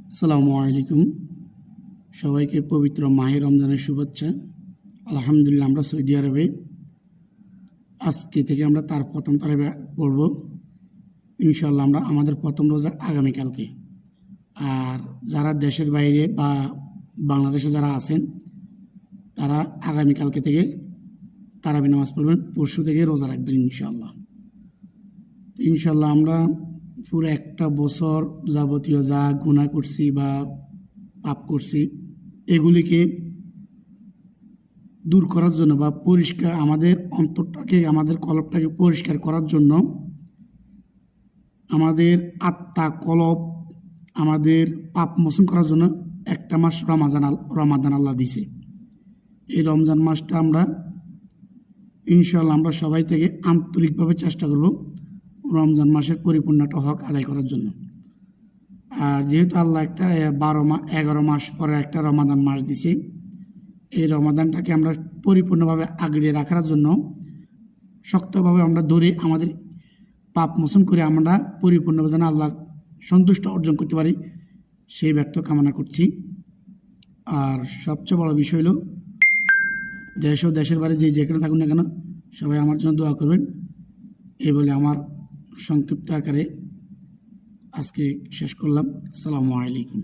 আসসালামু আলাইকুম। সবাইকে পবিত্র মাহে রমজানের শুভেচ্ছা। আলহামদুলিল্লাহ, আমরা সৌদি আরবে আজকে থেকে আমরা তার প্রথম তারাবি পড়ব। ইনশাল্লাহ আমরা আমাদের প্রথম রোজা আগামীকালকে। আর যারা দেশের বাইরে বা বাংলাদেশে যারা আছেন তারা আগামীকালকে থেকে তারাবি নামাজ পড়বেন, পরশু থেকে রোজা রাখবেন ইনশাল্লাহ। আমরা পুরো একটা বছর যাবতীয় যা গুনাহ করছি বা পাপ করছি এগুলিকে দূর করার জন্য বা পরিষ্কার আমাদের অন্তরটাকে আমাদের কলবটাকে পরিষ্কার করার জন্য আমাদের আত্মা কলব আমাদের পাপ মোচন করার জন্য একটা মাস রমাদান আল্লাহ দিছে। এই রমজান মাসটা আমরা ইনশাল্লাহ আমরা সবাই থেকে আন্তরিকভাবে চেষ্টা করব রমজান মাসের পরিপূর্ণটা হক আদায় করার জন্য। আর যেহেতু আল্লাহ একটা 11 মাস পরে একটা রমাদান মাস দিছে, এই রমাদানটাকে আমরা পরিপূর্ণভাবে আগড়িয়ে রাখার জন্য শক্তভাবে আমরা ধরে আমাদের পাপ মোচন করে আমরা পরিপূর্ণভাবে যেন আল্লাহর সন্তুষ্ট অর্জন করতে পারি সেই ব্যর্থ কামনা করছি। আর সবচেয়ে বড় বিষয় হলো দেশ ও দেশের বাইরে যেখানে থাকুন না কেন সবাই আমার জন্য দোয়া করবেন। এই বলে আমার সংক্ষিপ্ত আকারে আজকে শেষ করলাম। আসসালামু আলাইকুম।